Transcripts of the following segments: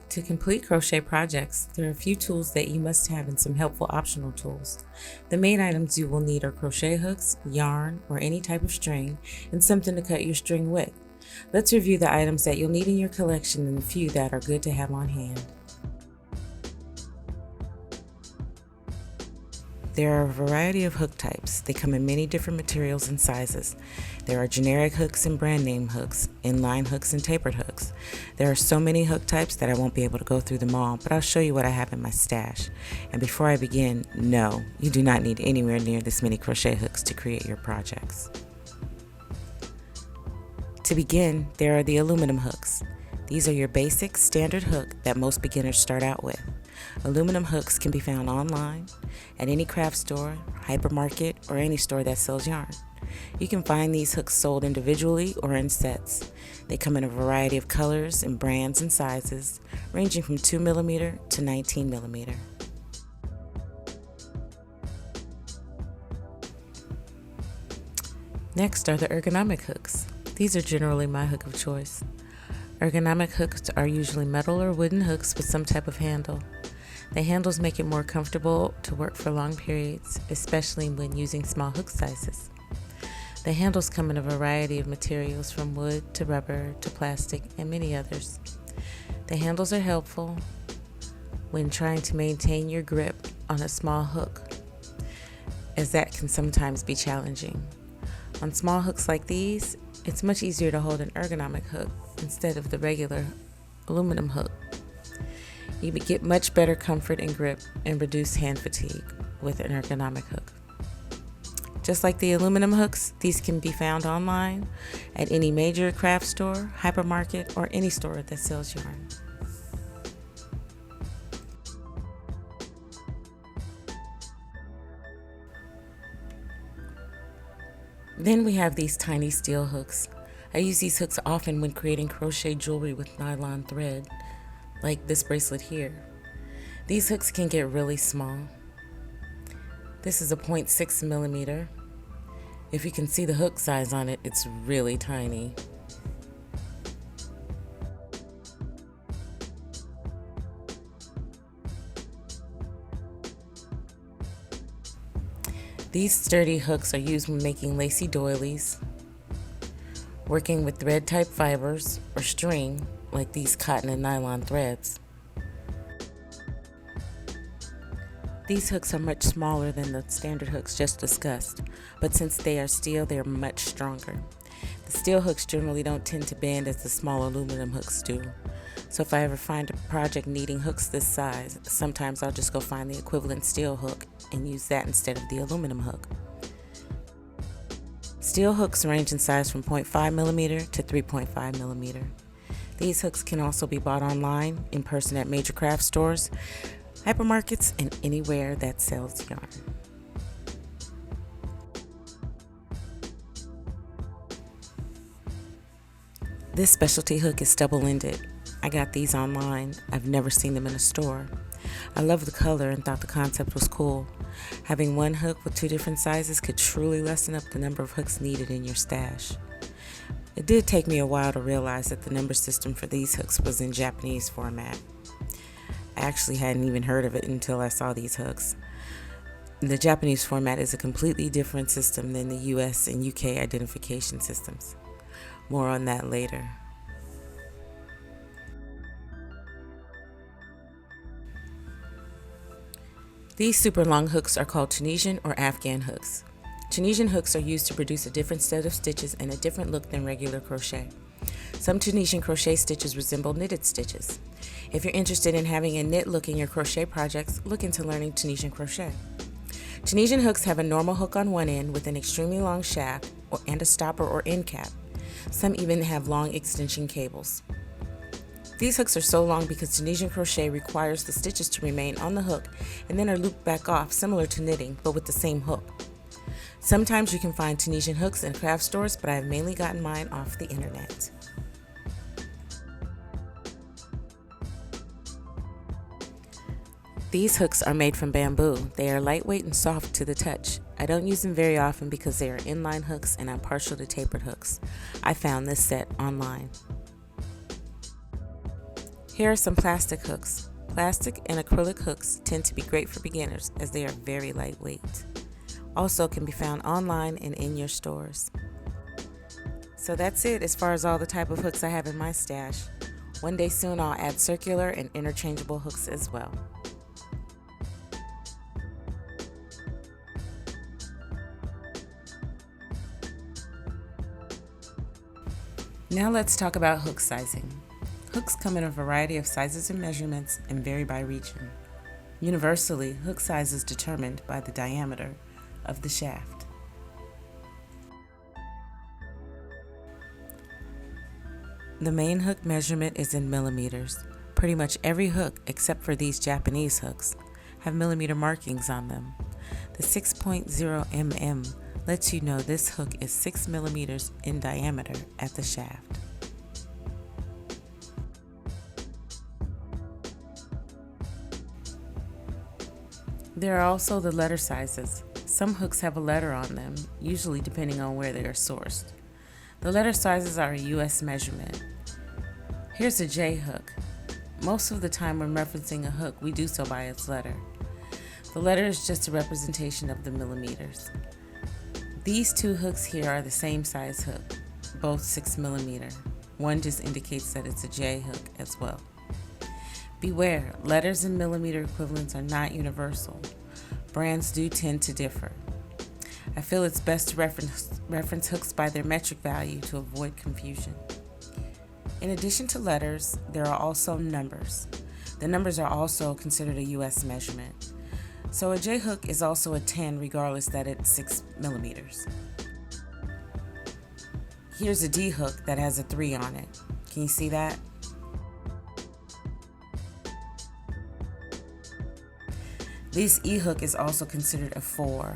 To complete crochet projects, there are a few tools that you must have and some helpful optional tools. The main items you will need are crochet hooks, yarn, or any type of string, and something to cut your string with. Let's review the items that you'll need in your collection and a few that are good to have on hand. There are a variety of hook types. They come in many different materials and sizes. There are generic hooks and brand name hooks, inline hooks and tapered hooks. There are so many hook types that I won't be able to go through them all, but I'll show you what I have in my stash. And before I begin, no, you do not need anywhere near this many crochet hooks to create your projects. To begin, there are the aluminum hooks. These are your basic standard hook that most beginners start out with. Aluminum hooks can be found online, at any craft store, hypermarket, or any store that sells yarn. You can find these hooks sold individually or in sets. They come in a variety of colors and brands and sizes, ranging from 2mm to 19mm. Next are the ergonomic hooks. These are generally my hook of choice. Ergonomic hooks are usually metal or wooden hooks with some type of handle. The handles make it more comfortable to work for long periods, especially when using small hook sizes. The handles come in a variety of materials from wood to rubber to plastic and many others. The handles are helpful when trying to maintain your grip on a small hook, as that can sometimes be challenging. On small hooks like these, it's much easier to hold an ergonomic hook instead of the regular aluminum hook. You get much better comfort and grip and reduce hand fatigue with an ergonomic hook. Just like the aluminum hooks, these can be found online at any major craft store, hypermarket, or any store that sells yarn. Then we have these tiny steel hooks. I use these hooks often when creating crochet jewelry with nylon thread, like this bracelet here. These hooks can get really small. This is a 0.6mm. If you can see the hook size on it, it's really tiny. These sturdy hooks are used when making lacy doilies, working with thread type fibers or string like these cotton and nylon threads. These hooks are much smaller than the standard hooks just discussed, but since they are steel, they are much stronger. The steel hooks generally don't tend to bend as the small aluminum hooks do. So if I ever find a project needing hooks this size, sometimes I'll just go find the equivalent steel hook and use that instead of the aluminum hook. Steel hooks range in size from 0.5mm to 3.5mm. These hooks can also be bought online, in person at major craft stores, hypermarkets, and anywhere that sells yarn. This specialty hook is double-ended. I got these online. I've never seen them in a store. I love the color and thought the concept was cool. Having one hook with two different sizes could truly lessen up the number of hooks needed in your stash. It did take me a while to realize that the number system for these hooks was in Japanese format. I actually hadn't even heard of it until I saw these hooks. The Japanese format is a completely different system than the US and UK identification systems. More on that later. These super long hooks are called Tunisian or Afghan hooks. Tunisian hooks are used to produce a different set of stitches and a different look than regular crochet. Some Tunisian crochet stitches resemble knitted stitches. If you're interested in having a knit look in your crochet projects, look into learning Tunisian crochet. Tunisian hooks have a normal hook on one end with an extremely long shaft and a stopper or end cap. Some even have long extension cables. These hooks are so long because Tunisian crochet requires the stitches to remain on the hook and then are looped back off, similar to knitting, but with the same hook. Sometimes you can find Tunisian hooks in craft stores, but I have mainly gotten mine off the internet. These hooks are made from bamboo. They are lightweight and soft to the touch. I don't use them very often because they are inline hooks and I'm partial to tapered hooks. I found this set online. Here are some plastic hooks. Plastic and acrylic hooks tend to be great for beginners as they are very lightweight. Also can be found online and in your stores. So that's it as far as all the type of hooks I have in my stash. One day soon I'll add circular and interchangeable hooks as well. Now let's talk about hook sizing. Hooks come in a variety of sizes and measurements and vary by region. Universally, hook size is determined by the diameter of the shaft. The main hook measurement is in millimeters. Pretty much every hook, except for these Japanese hooks, have millimeter markings on them. The 6.0 mm lets you know this hook is 6 millimeters in diameter at the shaft. There are also the letter sizes. Some hooks have a letter on them, usually depending on where they are sourced. The letter sizes are a US measurement. Here's a J hook. Most of the time when referencing a hook, we do so by its letter. The letter is just a representation of the millimeters. These two hooks here are the same size hook, both 6 millimeter. One just indicates that it's a J hook as well. Beware, letters and millimeter equivalents are not universal. Brands do tend to differ. I feel it's best to reference hooks by their metric value to avoid confusion. In addition to letters, there are also numbers. The numbers are also considered a US measurement. So a J hook is also a 10 regardless that it's 6 millimeters. Here's a D hook that has a 3 on it. Can you see that? This E hook is also considered a 4.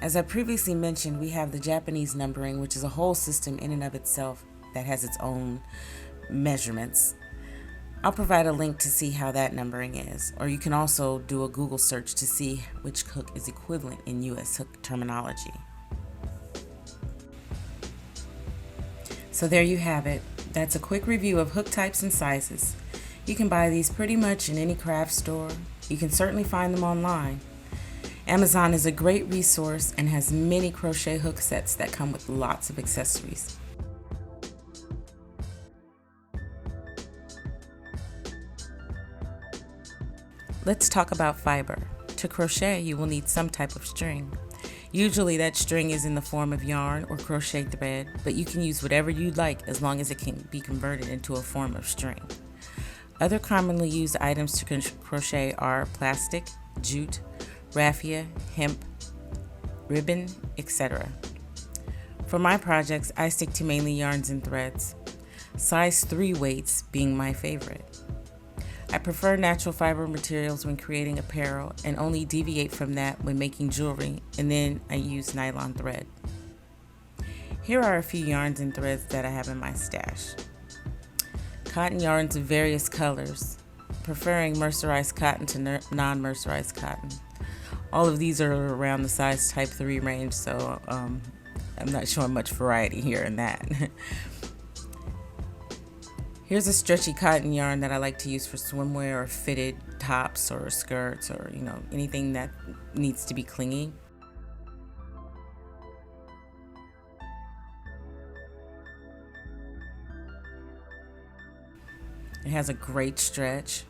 As I previously mentioned, we have the Japanese numbering, which is a whole system in and of itself that has its own measurements. I'll provide a link to see how that numbering is, or you can also do a Google search to see which hook is equivalent in US hook terminology. So there you have it. That's a quick review of hook types and sizes. You can buy these pretty much in any craft store. You can certainly find them online. Amazon is a great resource and has many crochet hook sets that come with lots of accessories. Let's talk about fiber. To crochet, you will need some type of string. Usually that string is in the form of yarn or crochet thread, but you can use whatever you'd like as long as it can be converted into a form of string. Other commonly used items to crochet are plastic, jute, raffia, hemp, ribbon, etc. For my projects, I stick to mainly yarns and threads, size 3 weights being my favorite. I prefer natural fiber materials when creating apparel and only deviate from that when making jewelry, and then I use nylon thread. Here are a few yarns and threads that I have in my stash. Cotton yarns of various colors, preferring mercerized cotton to non-mercerized cotton. All of these are around the size type 3 range, so I'm not showing much variety here in that. Here's a stretchy cotton yarn that I like to use for swimwear or fitted tops or skirts or anything that needs to be clingy. It has a great stretch.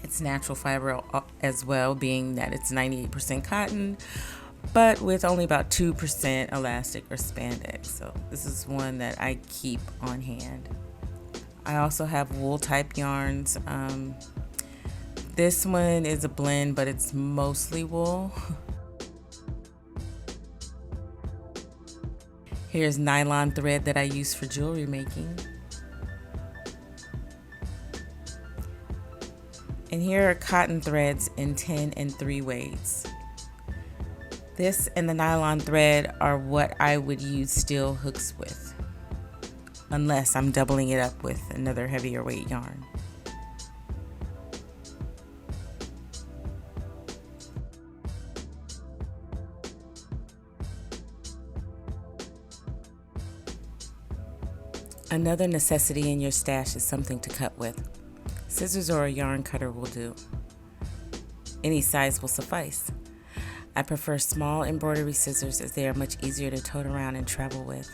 It's natural fiber as well, being that it's 98% cotton, but with only about 2% elastic or spandex. So this is one that I keep on hand. I also have wool type yarns. This one is a blend, but it's mostly wool. Here's nylon thread that I use for jewelry making. And here are cotton threads in 10 and 3 weights. This and the nylon thread are what I would use steel hooks with, unless I'm doubling it up with another heavier weight yarn. Another necessity in your stash is something to cut with. Scissors or a yarn cutter will do. Any size will suffice. I prefer small embroidery scissors as they are much easier to tote around and travel with.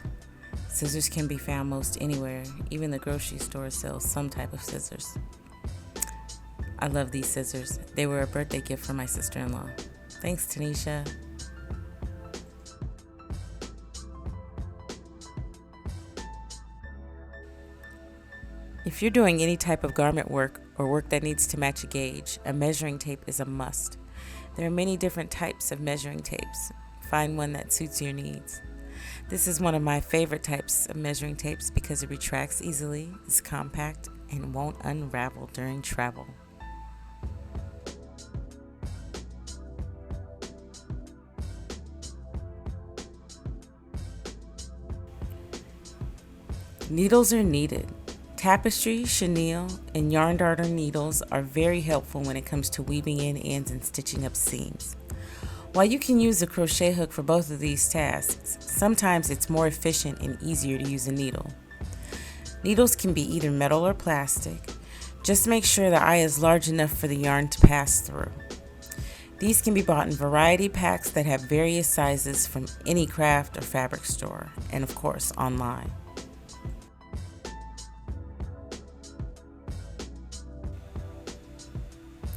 Scissors can be found most anywhere. Even the grocery store sells some type of scissors. I love these scissors. They were a birthday gift from my sister-in-law. Thanks, Tanisha. If you're doing any type of garment work or work that needs to match a gauge, a measuring tape is a must. There are many different types of measuring tapes. Find one that suits your needs. This is one of my favorite types of measuring tapes because it retracts easily, is compact, and won't unravel during travel. Needles are needed. Tapestry, chenille, and yarn darter needles are very helpful when it comes to weaving in ends and stitching up seams. While you can use a crochet hook for both of these tasks, sometimes it's more efficient and easier to use a needle. Needles can be either metal or plastic. Just make sure the eye is large enough for the yarn to pass through. These can be bought in variety packs that have various sizes from any craft or fabric store, and of course online.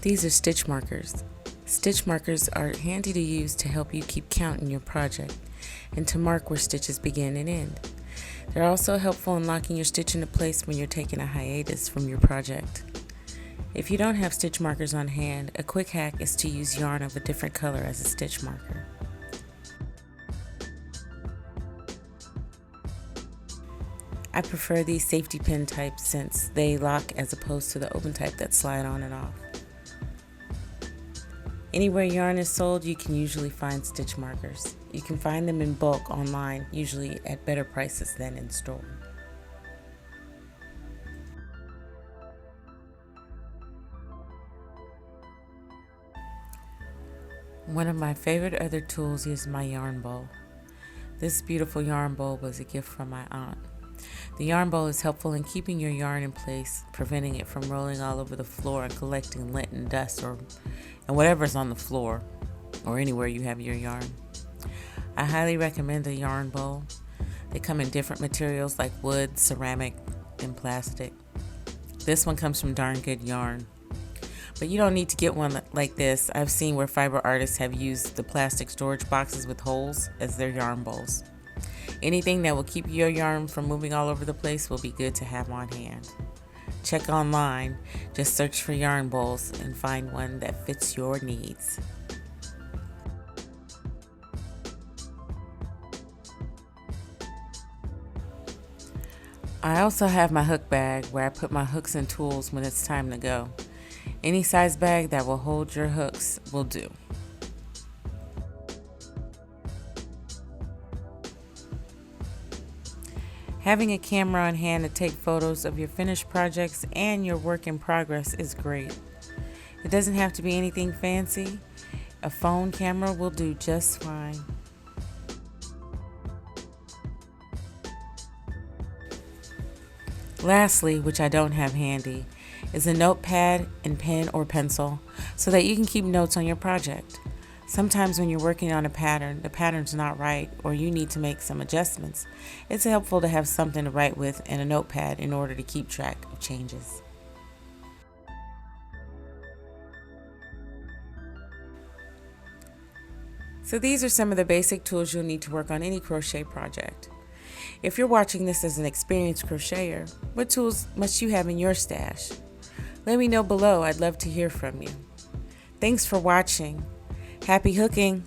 These are stitch markers. Stitch markers are handy to use to help you keep count in your project and to mark where stitches begin and end. They're also helpful in locking your stitch into place when you're taking a hiatus from your project. If you don't have stitch markers on hand, a quick hack is to use yarn of a different color as a stitch marker. I prefer these safety pin types since they lock as opposed to the open type that slide on and off. Anywhere yarn is sold, you can usually find stitch markers. You can find them in bulk online, usually at better prices than in store. One of my favorite other tools is my yarn bowl. This beautiful yarn bowl was a gift from my aunt. The yarn bowl is helpful in keeping your yarn in place, preventing it from rolling all over the floor and collecting lint and dust and whatever's on the floor or anywhere you have your yarn. I highly recommend the yarn bowl. They come in different materials like wood, ceramic, and plastic. This one comes from darn good yarn. But you don't need to get one like this. I've seen where fiber artists have used the plastic storage boxes with holes as their yarn bowls. Anything that will keep your yarn from moving all over the place will be good to have on hand. Check online, just search for yarn bowls and find one that fits your needs. I also have my hook bag where I put my hooks and tools when it's time to go. Any size bag that will hold your hooks will do. Having a camera on hand to take photos of your finished projects and your work in progress is great. It doesn't have to be anything fancy. A phone camera will do just fine. Lastly, which I don't have handy, is a notepad and pen or pencil so that you can keep notes on your project. Sometimes when you're working on a pattern, the pattern's not right or you need to make some adjustments. It's helpful to have something to write with and a notepad in order to keep track of changes. So these are some of the basic tools you'll need to work on any crochet project. If you're watching this as an experienced crocheter, what tools must you have in your stash? Let me know below. I'd love to hear from you. Thanks for watching. Happy hooking!